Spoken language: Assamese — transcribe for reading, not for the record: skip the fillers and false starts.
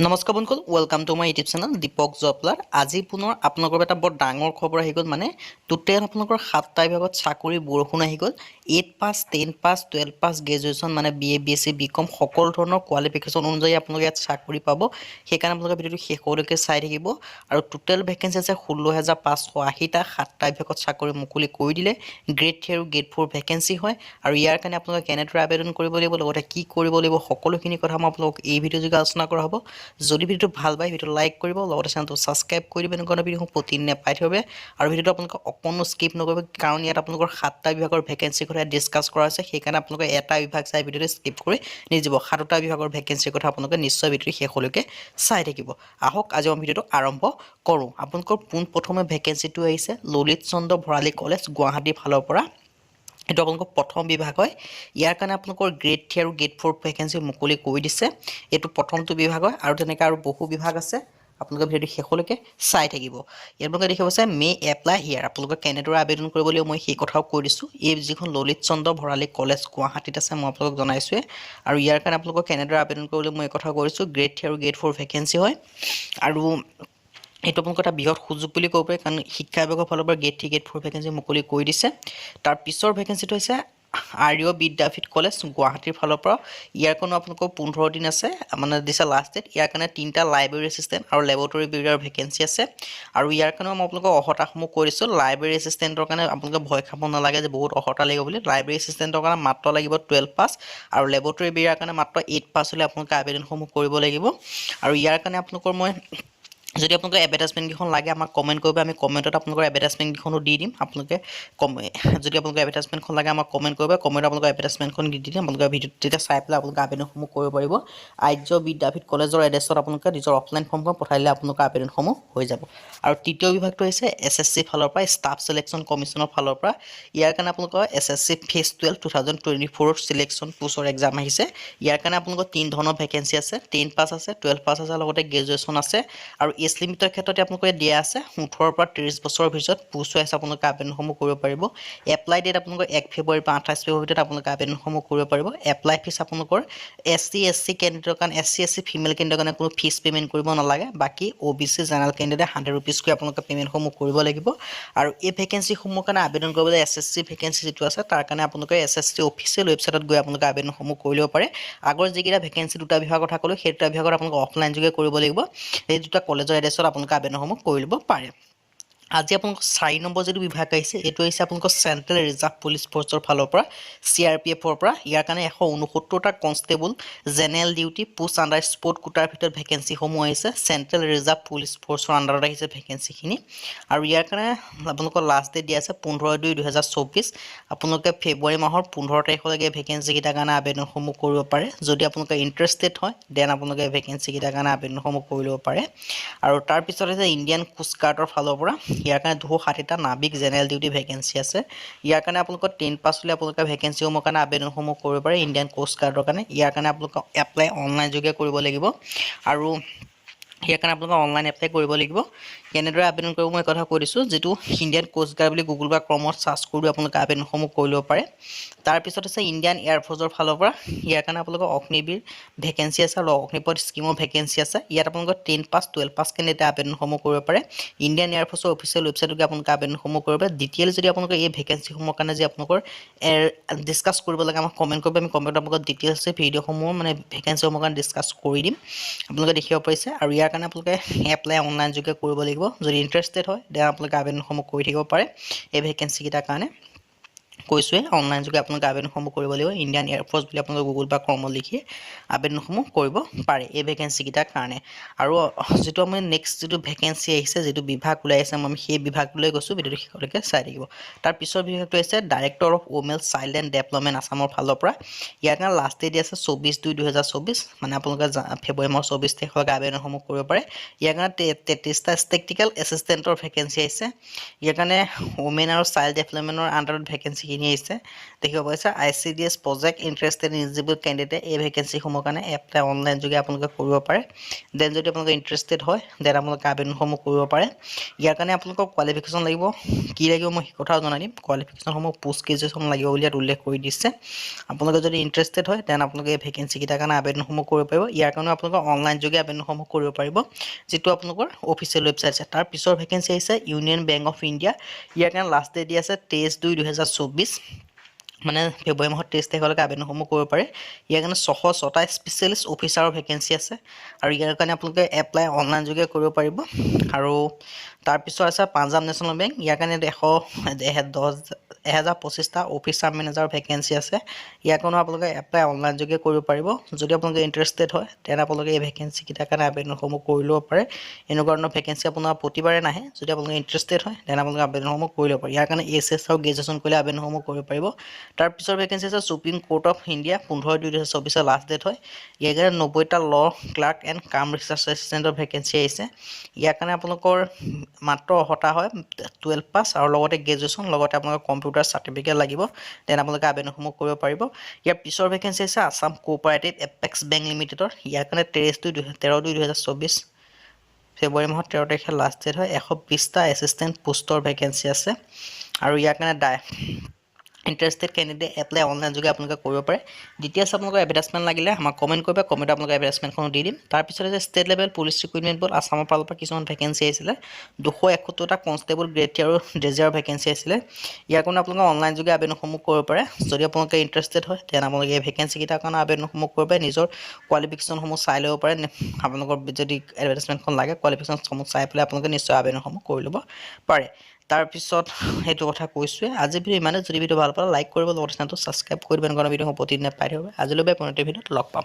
নমস্কাৰ বন্ধুসকল welcome to my YouTube channel Deepak জপলাৰ আজি পুনৰ আপোনালোকৰ এটা বৰ ডাঙৰ খবৰ আহি গ'ল মানে টোটেল আপোনালোকৰ 7টা বিভাগত চাকৰি বৰষুণ আহি গ'ল 8 পাছ 10 পাছ 12 পাছ গ্ৰেজুৱেশ্যন মানে বিএ বিএসসি বিকম সকলো ধৰণৰ কোৱালিফিকেশ্যন অনুযায়ী আপোনালোকে ইয়াত চাকৰি পাব সেইকাৰণে আপোনালোকে ভিডিঅ'টো শেষলৈকে চাই থাকিব আৰু টোটেল ভেকেন্সি আছে 16580টা 7টা বিভাগত চাকৰি মুকলি কৰি দিলে গ্ৰেড 3 আৰু গ্ৰেড 4 ভেকেন্সি হয় আৰু ইয়াৰ কাৰণে আপোনালোকে কেনেদৰে আবেদন কৰিব লাগিব লগতে কি কৰিব লাগিব সকলোখিনি কথা মই আপোনালোকক এই ভিডিঅ' যোগে আলোচনা কৰা হ'ব যদি ভিডিওটো ভাল পায় ভিডিওটো লাইক কৰিব লগতে চেনেলটো সাবস্ক্ৰাইব কৰি দিব এনেকুৱা ভিডিও প্ৰতিদিনে পাই থাকিব আৰু ভিডিওটো আপোনালোকে অকণো স্কিপ নকৰিব কাৰণ ইয়াত আপোনালোকৰ 7টা বিভাগৰ ভেকেন্সি কথা ডিসকাস কৰা আছে সেইকাৰণে আপোনালোকে এটা বিভাগ চাই ভিডিওটো স্কিপ কৰি নিদিব 7টা বিভাগৰ ভেকেন্সিৰ কথা আপোনালোকে নিশ্চয় ভিডিওটো শেষলৈকে চাই থাকিব আহক আজি আমি ভিডিওটো আৰম্ভ কৰোঁ আপোনালোকৰ পোন প্ৰথমে ভেকেন্সিটো আহিছে ললিত চন্দ্ৰ ভৰালী কলেজ গুৱাহাটী ফালৰ পৰা এটা আপোনালোকৰ প্ৰথম বিভাগ হয় ইয়াৰ কাৰণে আপোনালোকৰ গ্ৰেড 3 আৰু গ্ৰেড 4 ভেকেন্সি মুকলি কৰি দিছে এটো প্ৰথমটো বিভাগ হয় আৰু তেনেকৈ আৰু বহু বিভাগ আছে আপোনালোকে ভিডিওটো শেষলৈকে চাই থাকিব ইয়াৰ আপোনালোকে দেখিব আছে মে এপ্লাই হিয়াৰ আপোনালোকে কেনেদৰে আবেদন কৰিব লাগিব মই সেই কথাও কৈ দিছোঁ এই যিখন ললিত চন্দ্ৰ ভৰালী কলেজ গুৱাহাটীত আছে মই আপোনালোকক জনাইছোৱে আৰু ইয়াৰ কাৰণে আপোনালোকে কেনেদৰে আবেদন কৰিব লাগিব মই এই কথা কৈ দিছোঁ গ্ৰেড 3 আৰু গ্ৰেড 4 ভেকেন্সি হয় আৰু এইটো আপোনালোকৰ এটা বৃহৎ সুযোগ বুলি ক'ব পাৰি কাৰণ শিক্ষা বিভাগৰ ফালৰ পৰা গ্ৰেড 3 গ্ৰেড 4 ভেকেন্সি মুকলি কৰি দিছে তাৰ পিছৰ ভেকেন্সিটো হৈছে আৰ্য বিদ্যাপীঠ কলেজ গুৱাহাটীৰ ফালৰ পৰা ইয়াৰ কাৰণে আপোনালোকৰ 15 দিন আছে মানে দিছে লাষ্ট ডেট ইয়াৰ কাৰণে 3টা লাইব্ৰেৰী এছিষ্টেণ্ট আৰু লেবৰেটৰী বিভাগৰ ভেকেন্সি আছে আৰু ইয়াৰ কাৰণে মই আপোনালোকক অহতাসমূহ কৰিছোঁ লাইব্ৰেৰী এছিষ্টেণ্টৰ কাৰণে আপোনালোকে ভয় খাব নালাগে যে বহুত অহতা লাগিব বুলি লাইব্ৰেৰী এছিষ্টেণ্টৰ কাৰণে মাত্ৰ লাগিব 12 পাছ আৰু লেবৰেটৰী বিভাগৰ কাৰণে মাত্ৰ 8 পাছ হ'লে আপোনালোকে আবেদনসমূহ কৰিব লাগিব আৰু ইয়াৰ কাৰণে আপোনালোকৰ মই যদি আপোনালোকে এডভাৰটাইজমেন্ট কিখন লাগে আমাক কমেন্ট কৰিব আমি কমেন্টত আপোনালোকৰ এডভাৰটাইজমেন্ট কিখনো দি দিম আপোনালোকে যদি আপোনালোকে এডভাৰটাইজমেন্টখন লাগে আমাক কমেন্ট কৰিব কমেন্টত আপোনালোকৰ এডভাৰটাইজমেন্টখন দি দিম আপোনালোকে ভিডিঅ'টো তেতিয়া চাই পেলাই আপোনালোকে আবেদনসমূহ কৰিব পাৰিব আৰ্য বিদ্যাপীঠ কলেজৰ এড্ৰেছত আপোনালোকে নিজৰ অফলাইন ফৰ্মখন পঠাই দিলে আপোনালোকৰ আবেদনসমূহ হৈ যাব আৰু তৃতীয় বিভাগটো হৈছে এছএছসি ফালৰ পৰা ষ্টাফ সিলেকশ্যন কমিছনৰ ফালৰ পৰা ইয়াৰ কাৰণে আপোনালোকৰ এছএছসি ফেজ 12 2024 সিলেকশ্যন পোষ্টৰ এক্সাম আহিছে ইয়াৰ কাৰণে আপোনালোকৰ 3 ধৰণৰ ভেকেন্সি আছে 10 পাছ আছে 12 পাছ আছে লগতে গ্ৰেজুৱেশ্যন আছে আৰু এজ লিমিটৰ ক্ষেত্ৰতে আপোনালোকে দিয়া আছে 18 পৰা 30 বছৰৰ ভিতৰত পোষ্ট আছে আপোনালোকে আবেদনসমূহ কৰিব পাৰিব এপ্লাই ডেট আপোনালোকৰ 1 ফেব্ৰুৱাৰী পৰা 28 ফেব্ৰুৱাৰীৰ ভিতৰত আপোনালোকে আবেদনসমূহ কৰিব পাৰিব এপ্লাই ফিজ আপোনালোকৰ এছচি কেণ্ডিডেটৰ কাৰণে এছচি ফিমেল কেণ্ডিডেটৰ কাৰণে কোনো ফিজ পেমেন্ট কৰিব নালাগে বাকি ওবিসি জেনাৰেল কেণ্ডিডেট 100 रुपीस কৈ আপোনালোকে পেমেন্টসমূহ কৰিব লাগিব আৰু এই ভেকেন্সিসমূহৰ কাৰণে আবেদন কৰিবলৈ এছএছসি ভেকেন্সি যেটো আছে তাৰ কাৰণে আপোনালোকে এছএছসি অফিচিয়েল ৱেবছাইটত গৈ আপোনালোকে আবেদনসমূহ কৰি ল'ব পাৰে আগৰ যিকেইটা ভেকেন্সি দুটা বিভাগৰ কথা ক'লো সেই দুটা বিভাগত আপোনালোকে অফলাইন যোগে কৰিব লাগিব এই দুটা কলেজৰ এড্ৰেছত আপোনালোকে আবেদনসমূহ কৰি ল'ব পাৰে আজি আপোনালোকৰ 4 নম্বৰ যেটো বিভাগ আহিছে এটো হৈছে আপোনালোকৰ চেন্ট্ৰেল ৰিজাৰ্ভ পুলিচ ফৰ্চৰ ফালৰ পৰা চিআৰপিএফৰ পৰা ইয়াৰ কাৰণে 169টা constable general duty post under sport কোটাৰ ভিতৰত ভেকেন্সি সমূহ আহিছে চেন্ট্ৰেল ৰিজাৰ্ভ পুলিচ ফৰ্চৰ আণ্ডাৰত আহিছে ভেকেন্সি খিনি আৰু ইয়াৰ কাৰণে আপোনালোকৰ লাষ্ট ডেট দিয়া আছে 15/2/2024 আপোনালোকে ফেব্ৰুৱাৰী মাহৰ 15 তাৰিখলৈকে ভেকেন্সি কিটাৰ কাৰণে আবেদনসমূহ কৰিব পাৰে যদি আপোনালোকে ইন্টাৰেষ্টেড হয় দেন আপোনালোকে ভেকেন্সি কিটাৰ কাৰণে আবেদনসমূহ কৰি ল'ব পাৰে আৰু তাৰ পিছত আছে ইণ্ডিয়ান কোষ্ট গাৰ্ডৰ ফালৰ পৰা ইয়াৰ কাৰণে 260টা নাবিক জেনেৰেল ডিউটি ভেকেন্সি আছে ইয়াৰ কাৰণে আপোনালোকৰ 10 পাছ হ'লে আপোনালোকে ভেকেন্সিসমূহৰ কাৰণে আবেদনসমূহ কৰিব পাৰে ইণ্ডিয়ান কোষ্ট গাৰ্ডৰ কাৰণে ইয়াৰ কাৰণে আপোনালোকে এপ্লাই অনলাইন যোগে কৰিব লাগিব আৰু ইয়াৰ কাৰণে আপোনালোকে অনলাইন এপ্লাই কৰিব লাগিব কেনেদৰে আবেদন কৰিব মই কথা কৈ দিছোঁ যেটো ইণ্ডিয়ান কোষ্ট গাৰ্ড বুলি গুগল বা ক্ৰমত সাৰ্চ কৰি আপোনালোকে আবেদনসমূহ কৰি ল'ব পাৰে তাৰ পিছত আছে ইণ্ডিয়ান এয়াৰ ফৰ্চৰ ফালৰ পৰা ইয়াৰ কাৰণে আপোনালোকৰ অগ্নিবীৰ ভেকেন্সি আছে আৰু অগ্নিপথ স্কিমৰ ভেকেন্সি আছে ইয়াত আপোনালোকৰ 10 পাছ 12 পাছ কেণ্ডিডেট আবেদনসমূহ কৰিব পাৰে ইণ্ডিয়ান এয়াৰ ফৰ্চৰ অফিচিয়েল ৱেবছাইটত আপোনালোকে আবেদনসমূহ কৰিব পাৰে ডিটেইল যদি আপোনালোকে এই ভেকেন্সিসমূহৰ কাৰণে যে আপোনালোকৰ ডিসকাস কৰিব লাগে আমাক কমেন্ট কৰিব আমি কমেন্টত আপোনালোকৰ ডিটেইলছ ভিডিঅ'সমূহ মানে ভেকেন্সিসমূহৰ কাৰণে ডিসকাস কৰি দিম আপোনালোকে দেখিব পাৰিছে আৰু ইয়াৰ কাৰণে আপোনালোকে এপ্লাই অনলাইন যোগে কৰিব লাগিব যদি ইন্টাৰেষ্টেড হয় দেন আপোনালোকে আবেদনসমূহ কৰি থাকিব পাৰে এই ভেকেন্সি কিটাৰ কাৰণে কৈছোৱে অনলাইন যোগে আপোনালোকে আবেদনসমূহ কৰিব লাগিব ইণ্ডিয়ান এয়াৰ ফৰ্চ বুলি আপোনালোকে গুগল বা ক্ৰমত লিখি আবেদনসমূহ কৰিব পাৰে এই ভেকেন্সি কিটাৰ কাৰণে আৰু যেটো আমি নেক্সট যেটো ভেকেন্সি আহিছে যেটো বিভাগ ওলাই আছে আমি সেই বিভাগলৈ গৈছো ভিডিঅ'টো শেষলৈকে চাই থাকিব তাৰ পিছৰ বিভাগটো আছে director of women child and development আসামৰ ফালৰ পৰা ইয়াৰ কাৰণে লাষ্ট ডেট আছে 24/2/2024 মানে আপোনালোকে ফেব্ৰুৱাৰী মাহৰ 24 তাৰিখলৈকে আবেদনসমূহ কৰিব পাৰে ইয়াৰ কাৰণে 33টা ষ্টেটিষ্টিকেল এছিষ্টেণ্টৰ ভেকেন্সি আছে ইয়াৰ কাৰণে ওমেন আৰু চাইল্ড ডেভেলপমেণ্টৰ আণ্ডাৰত ভেকেন্সি খিনি আহিছে দেখিব পাইছে ICDS প্ৰজেক্ট ইণ্টাৰেষ্টেড এলিজিবল কেণ্ডিডেটে এই ভেকেঞ্চিসমূহৰ কাৰণে এপ্লাই অনলাইন যোগে আপোনালোকে কৰিব পাৰে দেন যদি আপোনালোকে ইণ্টাৰেষ্টেড হয় দেন আপোনালোকে আবেদনসমূহ কৰিব পাৰে ইয়াৰ কাৰণে আপোনালোকৰ কোৱালিফিকেশ্যন লাগিব কি লাগিব মই সেই কথাও জনাই দিম কোৱালিফিকেশ্যনসমূহ পোষ্ট গ্ৰেজুৱেশ্যন লাগিব বুলি ইয়াত উল্লেখ কৰি দিছে আপোনালোকে যদি ইণ্টাৰেষ্টেড হয় দেন আপোনালোকে এই ভেকেঞ্চিকেইটাৰ কাৰণে আবেদনসমূহ কৰিব পাৰিব ইয়াৰ কাৰণে আপোনালোকে অনলাইন যোগে আবেদনসমূহ কৰিব পাৰিব যিটো আপোনালোকৰ অফিচিয়েল ৱেবছাইট আছে তাৰ পিছৰ ভেকেঞ্চি আহিছে ইউনিয়ন বেংক অফ ইণ্ডিয়া ইয়াৰ কাৰণে লাষ্ট ডেট দিয়া আছে 23/2/2024 মানে ফেব্ৰুৱাৰী মাহৰ 23 তাৰিখলৈকে আবেদনসমূহ কৰিব পাৰে ইয়াৰ কাৰণে 606টা স্পেচিয়েলিষ্ট অফিচাৰৰ ভেকেঞ্চি আছে আৰু ইয়াৰ কাৰণে আপোনালোকে এপ্লাই অনলাইন যোগে কৰিব পাৰিব আৰু তাৰপিছত আছে পাঞ্জাৱ নেশ্যনেল বেংক ইয়াৰ কাৰণে 1025টা অফিচাৰ মেনেজাৰৰ ভেকেঞ্চি আছে ইয়াৰ কাৰণে আপোনালোকে এপ্লাই অনলাইন যোগে কৰিব পাৰিব যদি আপোনালোকে ইণ্টাৰেষ্টেড হয় তেন আপোনালোকে এই ভেকেঞ্চিকেইটাৰ কাৰণে আবেদনসমূহ কৰি ল'ব পাৰে এনেকুৱা ধৰণৰ ভেকেঞ্চি আপোনাৰ প্ৰতিবাৰে নাহে যদি আপোনালোকে ইণ্টাৰেষ্টেড হয় তেন আপোনালোকে আবেদনসমূহ কৰি ল'ব পাৰে ইয়াৰ কাৰণে HS আৰু গ্ৰেজুৱেশ্যন কৰিলে আবেদনসমূহ কৰিব পাৰিব তাৰপিছৰ ভেকেঞ্চি আছে Supreme Court of India 15/2/2024 last date হয় ইয়াৰ কাৰণে 90টা law clerk and cum research এছিষ্টেণ্টৰ ভেকেঞ্চি আহিছে ইয়াৰ কাৰণে আপোনালোকৰ মাত্ৰ 10টা হয় 12 পাছ আৰু লগতে গ্ৰেজুৱেশ্যন লগতে আপোনালোকৰ কম্পিউটাৰ চাৰ্টিফিকেট লাগিব দেন আপোনালোকে আবেদনসমূহ কৰিব পাৰিব ইয়াৰ পিছৰ ভেকেঞ্চি আছে আছাম কোঅপাৰেটিভ এপেক্স বেংক লিমিটেডৰ ইয়াৰ কাৰণে 13/2/2024 ফেব্ৰুৱাৰী মাহৰ 13 তাৰিখে লাষ্ট ডেট হয় 120টা এছিষ্টেণ্ট পোষ্টৰ ভেকেঞ্চি আছে আৰু ইয়াৰ কাৰণে ইণ্টাৰেষ্টেড কেণ্ডিডেট এপ্লাই অনলাইন যোগে আপোনালোকে কৰিব পাৰে ডিটেইলছ আপোনালোকৰ এডভাৰটাইজমেণ্ট লাগিলে আমাক কমেণ্ট কৰিবা কমেণ্টত আপোনালোকৰ এডভাৰটাইজমেণ্টখন দি দিম তাৰপিছতে যে state level police recruitment board আছামৰ ফালৰ পৰা কিছুমান ভেকেঞ্চি আহিছিলে 271টা কনষ্টেবল গ্ৰেড আৰু ড্ৰেজাৰৰ ভেকেঞ্চি আহিছিলে ইয়াৰ কাৰণে আপোনালোকে অনলাইন যোগে আবেদনসমূহ কৰিব পাৰে যদি আপোনালোকে ইণ্টাৰেষ্টেড হয় তেন আপোনালোকে এই ভেকেঞ্চিকেইটাৰ কাৰণে আবেদনসমূহ কৰিব পাৰে নিজৰ কোৱালিফিকেশ্যনসমূহ চাই ল'ব পাৰে আপোনালোকৰ যদি এডভাৰটাইজমেণ্টখন লাগে কোৱালিফিকেশ্যনসমূহ চাই পেলাই আপোনালোকে নিশ্চয় আবেদনসমূহ কৰি ল'ব পাৰে তাৰপিছত সেইটো কথা কৈছোৱে আজি ভিডিঅ' ইমানে যদি ভিডিঅ' ভাল পালে লাইক কৰিব লগতে চেনেলটো ছাবস্ক্ৰাইব কৰি দিব এনেকুৱা ভিডিঅ' প্ৰতিদিনে পাই থাকিব আজিলৈ পৰৱৰ্তী ভিডিঅ'ত লগ পাম